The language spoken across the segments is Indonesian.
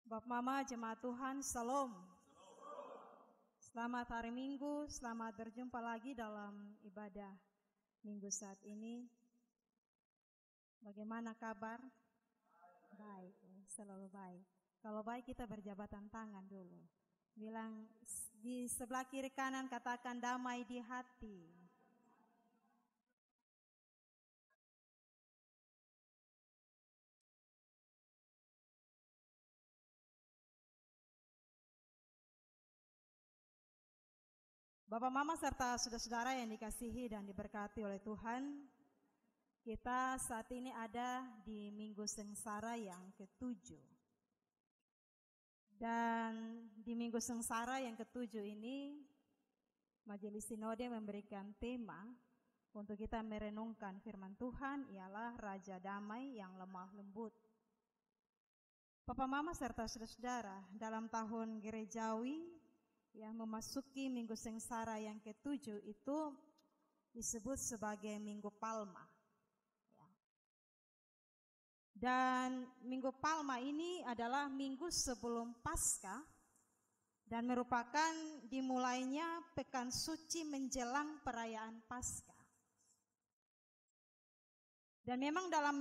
Bapak Mama Jemaat Tuhan, Salam. Selamat hari Minggu, selamat berjumpa lagi dalam ibadah Minggu saat ini. Bagaimana kabar? Baik, selalu baik. Kalau baik kita berjabatan tangan dulu. Bilang di sebelah kiri kanan, katakan damai di hati. Bapak Mama serta saudara-saudara yang dikasihi dan diberkati oleh Tuhan, kita saat ini ada di Minggu Sengsara yang ke-7. Dan di Minggu Sengsara yang ke-7 ini, Majelis Sinode memberikan tema untuk kita merenungkan firman Tuhan ialah Raja Damai yang lemah lembut. Bapak Mama serta saudara-saudara, dalam tahun gerejawi yang memasuki Minggu Sengsara yang ke-7 itu disebut sebagai Minggu Palma. Dan Minggu Palma ini adalah minggu sebelum Paskah dan merupakan dimulainya pekan suci menjelang perayaan Paskah. Dan memang dalam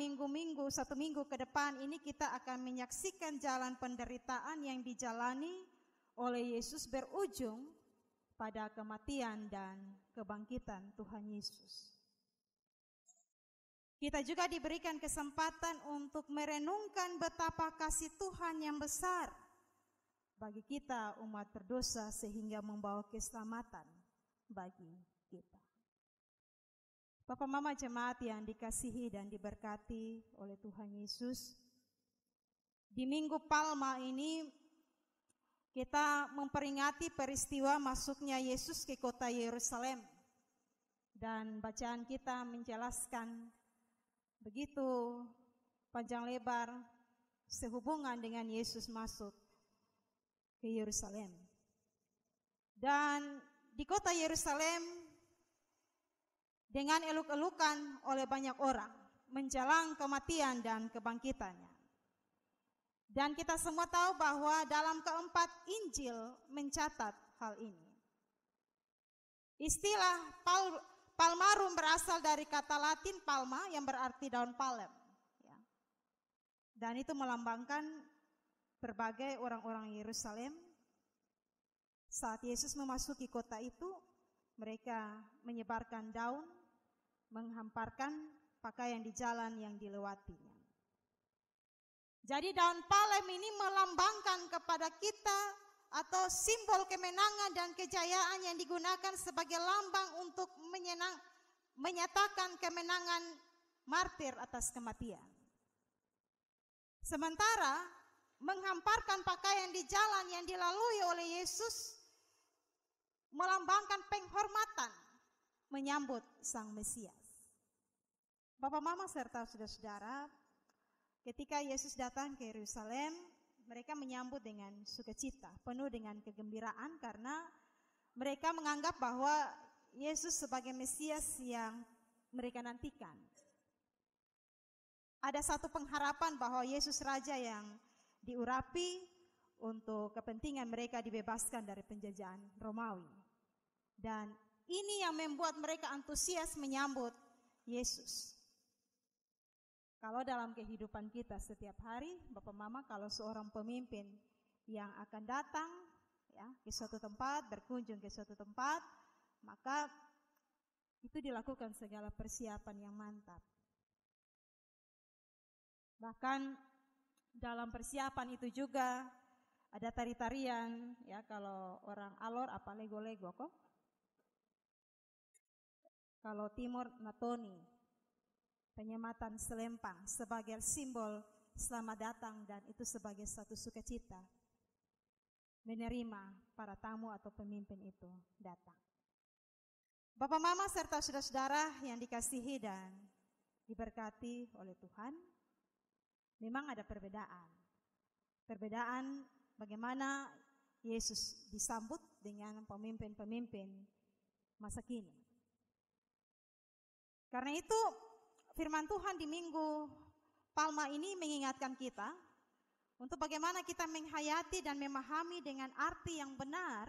satu minggu ke depan ini kita akan menyaksikan jalan penderitaan yang dijalani oleh Yesus berujung pada kematian dan kebangkitan Tuhan Yesus. Kita juga diberikan kesempatan untuk merenungkan betapa kasih Tuhan yang besar bagi kita umat berdosa sehingga membawa keselamatan bagi kita. Bapak Mama Jemaat yang dikasihi dan diberkati oleh Tuhan Yesus, di Minggu Palma ini kita memperingati peristiwa masuknya Yesus ke kota Yerusalem. Dan bacaan kita menjelaskan begitu panjang lebar sehubungan dengan Yesus masuk ke Yerusalem. Dan di kota Yerusalem dengan eluk-elukan oleh banyak orang menjelang kematian dan kebangkitannya. Dan kita semua tahu bahwa dalam keempat Injil mencatat hal ini. Istilah palmarum berasal dari kata Latin palma yang berarti daun palem. Dan itu melambangkan berbagai orang-orang Yerusalem. Saat Yesus memasuki kota itu, mereka menyebarkan daun, menghamparkan pakaian di jalan yang dilewatinya. Jadi daun palem ini melambangkan kepada kita atau simbol kemenangan dan kejayaan yang digunakan sebagai lambang untuk menyatakan kemenangan martir atas kematian. Sementara menghamparkan pakaian di jalan yang dilalui oleh Yesus melambangkan penghormatan menyambut Sang Mesias. Bapak Mama serta saudara-saudara, ketika Yesus datang ke Yerusalem, mereka menyambut dengan sukacita, penuh dengan kegembiraan karena mereka menganggap bahwa Yesus sebagai Mesias yang mereka nantikan. Ada satu pengharapan bahwa Yesus Raja yang diurapi untuk kepentingan mereka dibebaskan dari penjajahan Romawi. Dan ini yang membuat mereka antusias menyambut Yesus. Kalau dalam kehidupan kita setiap hari, Bapak Mama, kalau seorang pemimpin yang akan datang ke suatu tempat, berkunjung ke suatu tempat, maka itu dilakukan segala persiapan yang mantap. Bahkan dalam persiapan itu juga ada tari-tarian, kalau orang Alor apa lego-lego kok. Kalau Timur Natoni, penyematan selempang sebagai simbol selamat datang dan itu sebagai satu sukacita menerima para tamu atau pemimpin itu datang. Bapak Mama serta saudara-saudara yang dikasihi dan diberkati oleh Tuhan, memang ada perbedaan. Perbedaan bagaimana Yesus disambut dengan pemimpin-pemimpin masa kini. Karena itu firman Tuhan di Minggu Palma ini mengingatkan kita untuk bagaimana kita menghayati dan memahami dengan arti yang benar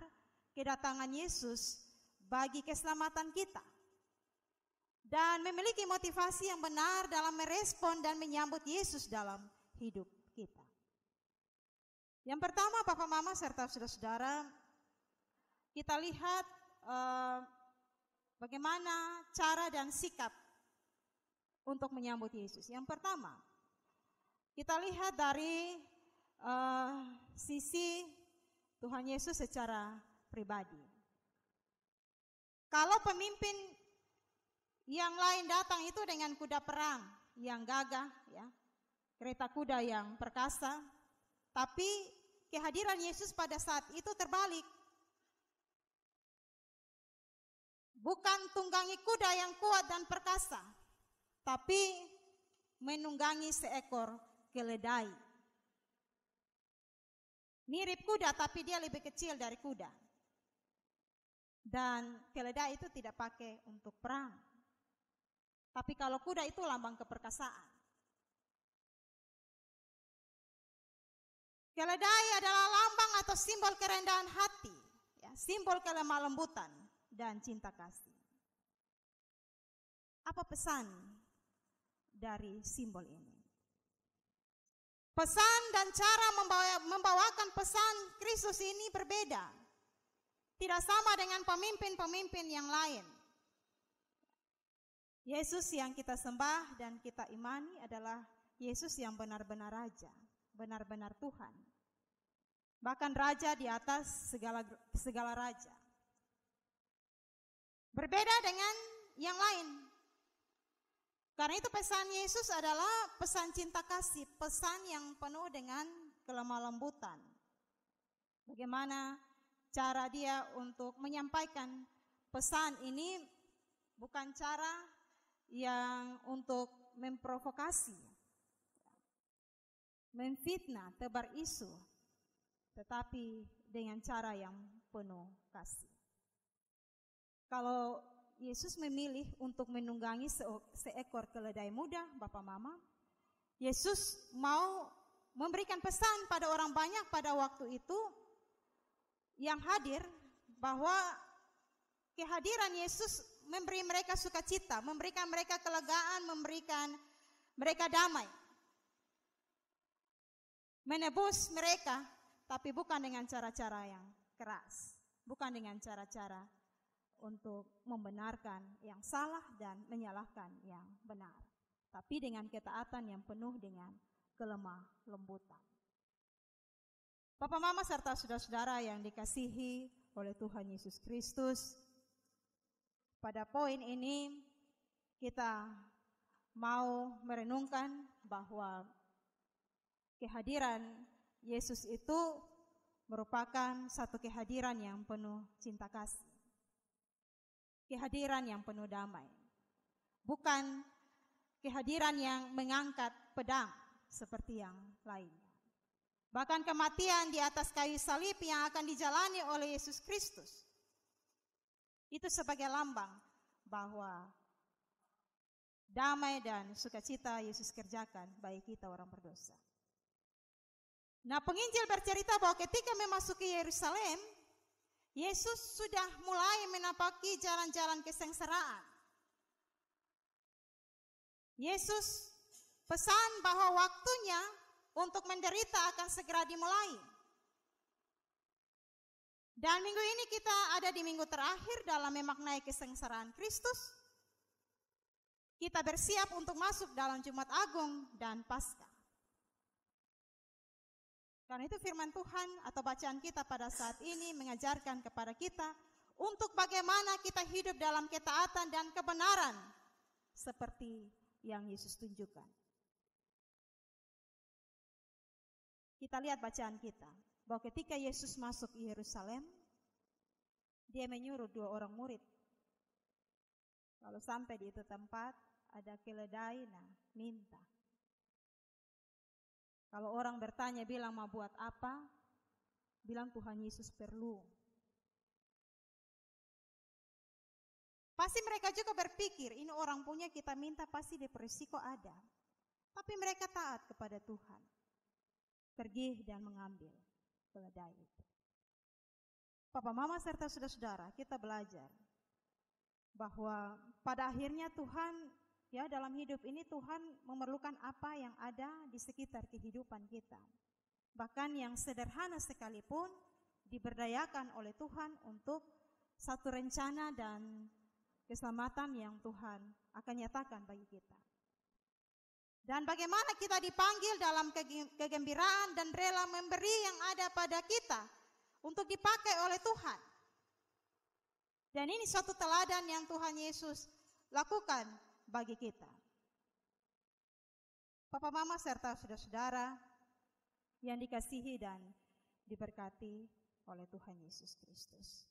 kedatangan Yesus bagi keselamatan kita. Dan memiliki motivasi yang benar dalam merespon dan menyambut Yesus dalam hidup kita. Yang pertama, Bapak, Mama, serta saudara-saudara, kita lihat bagaimana cara dan sikap untuk menyambut Yesus. Yang pertama, kita lihat dari sisi Tuhan Yesus secara pribadi. Kalau pemimpin yang lain datang itu dengan kuda perang yang gagah, ya, kereta kuda yang perkasa, tapi kehadiran Yesus pada saat itu terbalik. Bukan tunggangi kuda yang kuat dan perkasa, tapi menunggangi seekor keledai. Mirip kuda, tapi dia lebih kecil dari kuda. Dan keledai itu tidak pakai untuk perang. Tapi kalau kuda itu lambang keperkasaan. Keledai adalah lambang atau simbol kerendahan hati, ya, simbol kelemah lembutan dan cinta kasih. Apa pesan dari simbol ini? Pesan dan cara membawakan pesan Kristus ini berbeda. Tidak sama dengan pemimpin-pemimpin yang lain. Yesus yang kita sembah dan kita imani adalah Yesus yang benar-benar Raja, benar-benar Tuhan. Bahkan Raja di atas segala raja. Berbeda dengan yang lain. Karena itu pesan Yesus adalah pesan cinta kasih, pesan yang penuh dengan kelemah lembutan. Bagaimana cara dia untuk menyampaikan pesan ini, bukan cara yang untuk memprovokasi, memfitnah, tebar isu, tetapi dengan cara yang penuh kasih. Kalau Yesus memilih untuk menunggangi seekor keledai muda, Bapak Mama, Yesus mau memberikan pesan pada orang banyak pada waktu itu yang hadir, bahwa kehadiran Yesus memberi mereka sukacita, memberikan mereka kelegaan, memberikan mereka damai, menebus mereka, tapi bukan dengan cara-cara yang keras, bukan dengan cara-cara untuk membenarkan yang salah dan menyalahkan yang benar, tapi dengan ketaatan yang penuh dengan kelemah lembutan. Bapak, Mama, serta saudara-saudara yang dikasihi oleh Tuhan Yesus Kristus, pada poin ini kita mau merenungkan bahwa kehadiran Yesus itu merupakan satu kehadiran yang penuh cinta kasih, kehadiran yang penuh damai, bukan kehadiran yang mengangkat pedang seperti yang lainnya. Bahkan kematian di atas kayu salib yang akan dijalani oleh Yesus Kristus itu sebagai lambang bahwa damai dan sukacita Yesus kerjakan bagi kita orang berdosa. Nah, penginjil bercerita bahwa ketika memasuki Yerusalem, Yesus sudah mulai menapaki jalan-jalan kesengsaraan. Yesus pesan bahwa waktunya untuk menderita akan segera dimulai. Dan minggu ini kita ada di minggu terakhir dalam memaknai kesengsaraan Kristus. Kita bersiap untuk masuk dalam Jumat Agung dan Paskah. Karena itu firman Tuhan atau bacaan kita pada saat ini mengajarkan kepada kita untuk bagaimana kita hidup dalam ketaatan dan kebenaran seperti yang Yesus tunjukkan. Kita lihat bacaan kita, bahwa ketika Yesus masuk ke Yerusalem, dia menyuruh 2 orang murid. Kalau sampai di itu tempat ada keledai, nah minta. Kalau orang bertanya bilang mau buat apa, bilang Tuhan Yesus perlu. Pasti mereka juga berpikir, ini orang punya kita minta pasti di berisiko ada. Tapi mereka taat kepada Tuhan. pergi dan mengambil keledai itu. Papa mama serta saudara-saudara, kita belajar bahwa pada akhirnya Tuhan, ya, dalam hidup ini Tuhan memerlukan apa yang ada di sekitar kehidupan kita. Bahkan yang sederhana sekalipun diberdayakan oleh Tuhan untuk satu rencana dan keselamatan yang Tuhan akan nyatakan bagi kita. Dan bagaimana kita dipanggil dalam kegembiraan dan rela memberi yang ada pada kita untuk dipakai oleh Tuhan. Dan ini suatu teladan yang Tuhan Yesus lakukan bagi kita. Papa mama serta saudara-saudara yang dikasihi dan diberkati oleh Tuhan Yesus Kristus.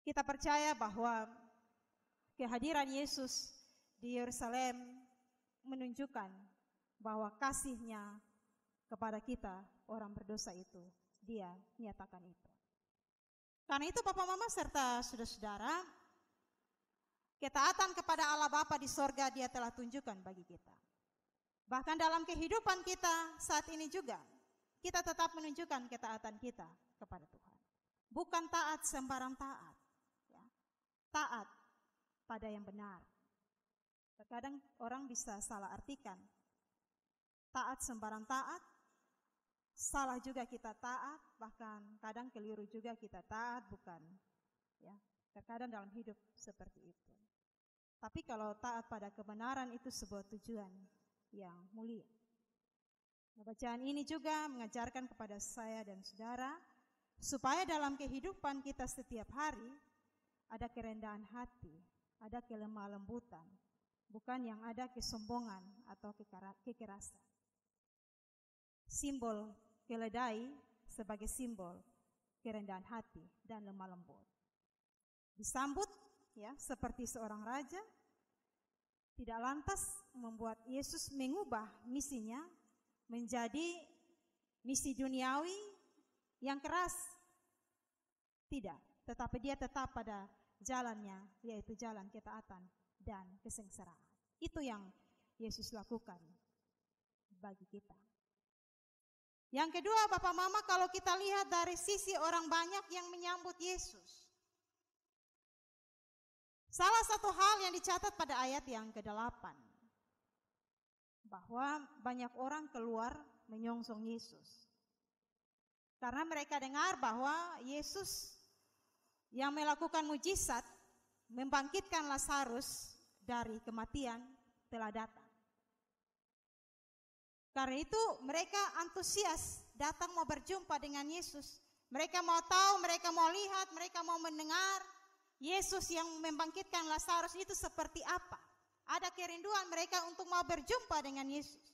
Kita percaya bahwa kehadiran Yesus di Yerusalem menunjukkan bahwa kasih-Nya kepada kita orang berdosa itu, Dia nyatakan itu. Karena itu Papa Mama serta saudara-saudara, ketaatan kepada Allah Bapa di sorga Dia telah tunjukkan bagi kita. Bahkan dalam kehidupan kita saat ini juga, kita tetap menunjukkan ketaatan kita kepada Tuhan. Bukan taat sembarang taat, ya. Taat pada yang benar. Terkadang orang bisa salah artikan. Taat sembarang taat, salah juga kita taat, bahkan kadang keliru juga kita taat, bukan. Ya, terkadang dalam hidup seperti itu. Tapi kalau taat pada kebenaran itu sebuah tujuan yang mulia. Bacaan ini juga mengajarkan kepada saya dan saudara, supaya dalam kehidupan kita setiap hari, ada kerendahan hati, ada kelemah lembutan, bukan yang ada kesombongan atau kekerasan. Simbol keledai sebagai simbol kerendahan hati dan lemah lembut. Disambut, ya, seperti seorang raja, tidak lantas membuat Yesus mengubah misinya menjadi misi duniawi yang keras. Tidak, tetapi Dia tetap pada jalannya, yaitu jalan ketaatan dan kesengsaraan. Itu yang Yesus lakukan bagi kita. Yang kedua, Bapak Mama, kalau kita lihat dari sisi orang banyak yang menyambut Yesus, salah satu hal yang dicatat pada ayat yang ke-8, bahwa banyak orang keluar menyongsong Yesus. Karena mereka dengar bahwa Yesus yang melakukan mujizat, membangkitkan Lazarus dari kematian, telah datang. Karena itu mereka antusias datang mau berjumpa dengan Yesus. Mereka mau tahu, mereka mau lihat, mereka mau mendengar Yesus yang membangkitkan Lazarus itu seperti apa. Ada kerinduan mereka untuk mau berjumpa dengan Yesus.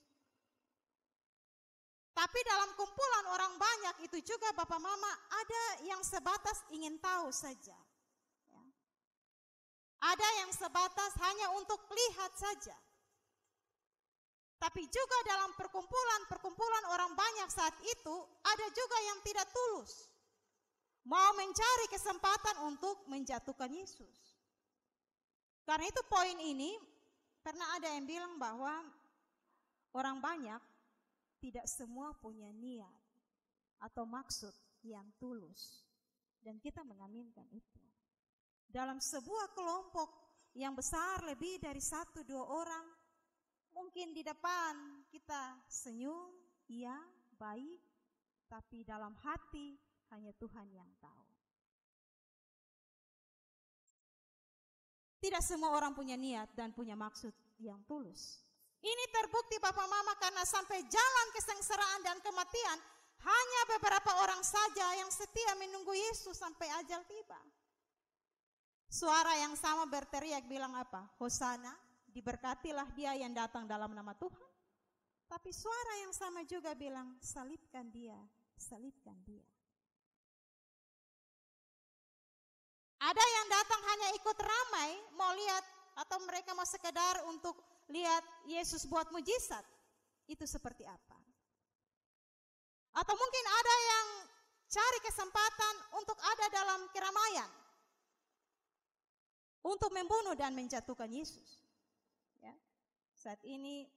Tapi dalam kumpulan orang banyak itu juga Bapak Mama, ada yang sebatas ingin tahu saja. Ya. Ada yang sebatas hanya untuk lihat saja. Tapi juga dalam perkumpulan orang banyak saat itu, ada juga yang tidak tulus. Mau mencari kesempatan untuk menjatuhkan Yesus. Karena itu poin ini, pernah ada yang bilang bahwa orang banyak tidak semua punya niat atau maksud yang tulus. Dan kita mengaminkan itu. Dalam sebuah kelompok yang besar lebih dari 1-2 orang, mungkin di depan kita senyum, iya, baik, tapi dalam hati hanya Tuhan yang tahu. Tidak semua orang punya niat dan punya maksud yang tulus. Ini terbukti Bapak Mama karena sampai jalan kesengsaraan dan kematian, hanya beberapa orang saja yang setia menunggu Yesus sampai ajal tiba. Suara yang sama berteriak bilang apa? Hosana. Diberkatilah dia yang datang dalam nama Tuhan. Tapi suara yang sama juga bilang, salibkan dia, salibkan dia. Ada yang datang hanya ikut ramai, mau lihat, atau mereka mau sekedar untuk lihat Yesus buat mujizat. Itu seperti apa? Atau mungkin ada yang cari kesempatan untuk ada dalam keramaian, untuk membunuh dan menjatuhkan Yesus. Saat ini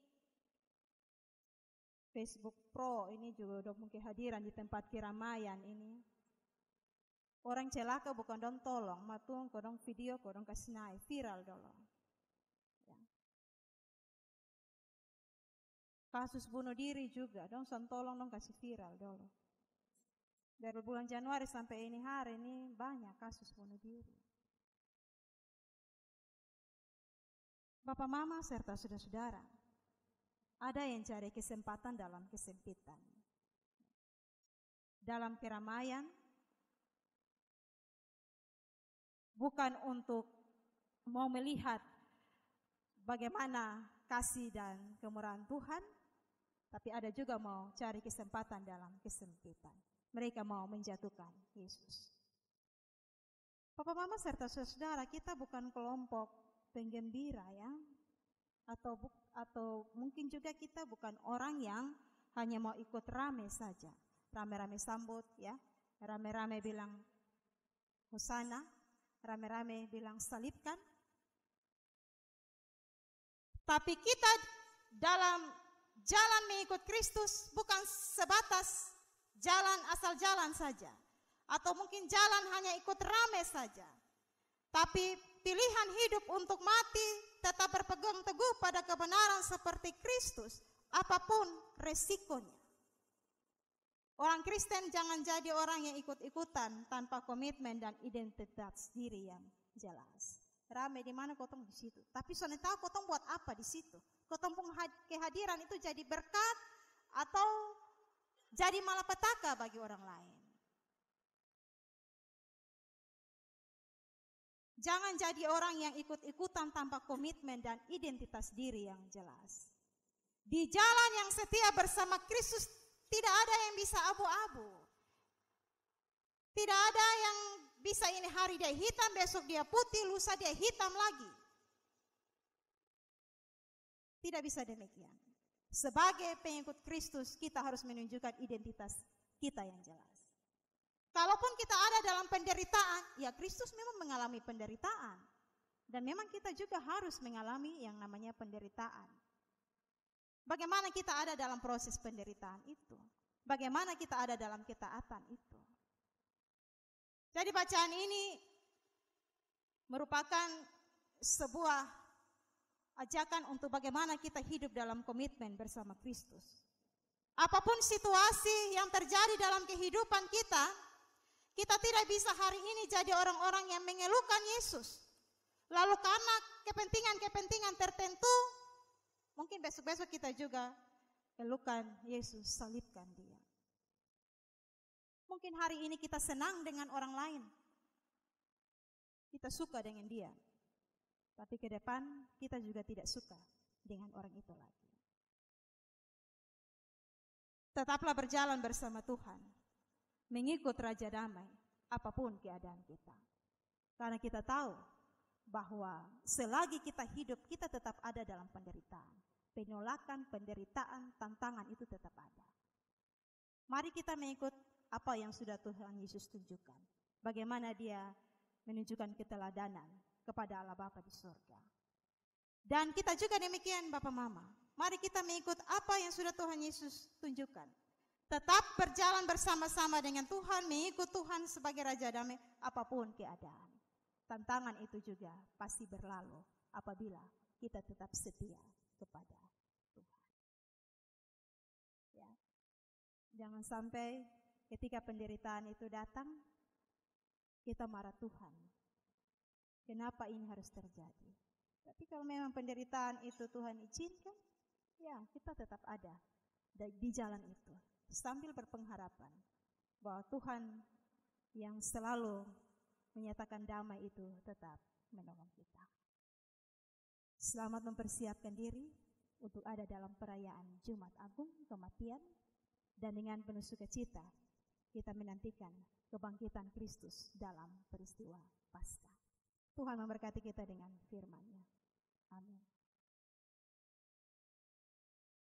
Facebook Pro ini juga udah mungkin kehadiran di tempat keramaian ini. Orang celaka bukan dong tolong, matung kodong video kodong kasih naik viral dulu. Ya. Kasus bunuh diri juga dong tolong dong kasih viral dulu. Dari bulan Januari sampai ini hari ini banyak kasus bunuh diri. Bapak mama serta saudara-saudara, ada yang cari kesempatan dalam kesempitan. Dalam keramaian, bukan untuk mau melihat bagaimana kasih dan kemurahan Tuhan, tapi ada juga mau cari kesempatan dalam kesempitan. Mereka mau menjatuhkan Yesus. Bapak mama serta saudara, kita bukan kelompok penggembira ya, atau mungkin juga kita bukan orang yang hanya mau ikut rame saja, rame-rame sambut ya, rame-rame bilang hosana, rame-rame bilang salibkan. Tapi kita dalam jalan mengikut Kristus bukan sebatas jalan asal jalan saja, atau mungkin jalan hanya ikut rame saja. Tapi pilihan hidup untuk mati tetap berpegang teguh pada kebenaran seperti Kristus, apapun resikonya. Orang Kristen jangan jadi orang yang ikut-ikutan tanpa komitmen dan identitas diri yang jelas. Rame di mana kotong di situ. Tapi soalnya tahu kotong buat apa di situ. Kotong pun kehadiran itu jadi berkat atau jadi malapetaka bagi orang lain. Jangan jadi orang yang ikut-ikutan tanpa komitmen dan identitas diri yang jelas. Di jalan yang setia bersama Kristus tidak ada yang bisa abu-abu. Tidak ada yang bisa ini hari dia hitam, besok dia putih, lusa dia hitam lagi. Tidak bisa demikian. Sebagai pengikut Kristus kita harus menunjukkan identitas kita yang jelas. Kalaupun kita ada dalam penderitaan, ya Kristus memang mengalami penderitaan. Dan memang kita juga harus mengalami yang namanya penderitaan. Bagaimana kita ada dalam proses penderitaan itu? Bagaimana kita ada dalam ketaatan itu? Jadi bacaan ini merupakan sebuah ajakan untuk bagaimana kita hidup dalam komitmen bersama Kristus. Apapun situasi yang terjadi dalam kehidupan kita, kita tidak bisa hari ini jadi orang-orang yang mengeluhkan Yesus. Lalu karena kepentingan-kepentingan tertentu, mungkin besok-besok kita juga elukan Yesus, salibkan dia. Mungkin hari ini kita senang dengan orang lain. Kita suka dengan dia. Tapi ke depan kita juga tidak suka dengan orang itu lagi. Tetaplah berjalan bersama Tuhan. Mengikut Raja Damai, apapun keadaan kita. Karena kita tahu bahwa selagi kita hidup, kita tetap ada dalam penderitaan. Penolakan, penderitaan, tantangan itu tetap ada. Mari kita mengikut apa yang sudah Tuhan Yesus tunjukkan. Bagaimana dia menunjukkan keteladanan kepada Allah Bapa di surga. Dan kita juga demikian Bapak Mama. Mari kita mengikut apa yang sudah Tuhan Yesus tunjukkan. Tetap berjalan bersama-sama dengan Tuhan, mengikut Tuhan sebagai Raja Damai apapun keadaan. Tantangan itu juga pasti berlalu apabila kita tetap setia kepada Tuhan. Ya. Jangan sampai ketika penderitaan itu datang, kita marah Tuhan. Kenapa ini harus terjadi? Tapi kalau memang penderitaan itu Tuhan izinkan, ya kita tetap ada di jalan itu. Sambil berpengharapan bahwa Tuhan yang selalu menyatakan damai itu tetap menolong kita. Selamat mempersiapkan diri untuk ada dalam perayaan Jumat Agung kematian, dan dengan penuh sukacita kita menantikan kebangkitan Kristus dalam peristiwa Paskah. Tuhan memberkati kita dengan firman-Nya. Amin.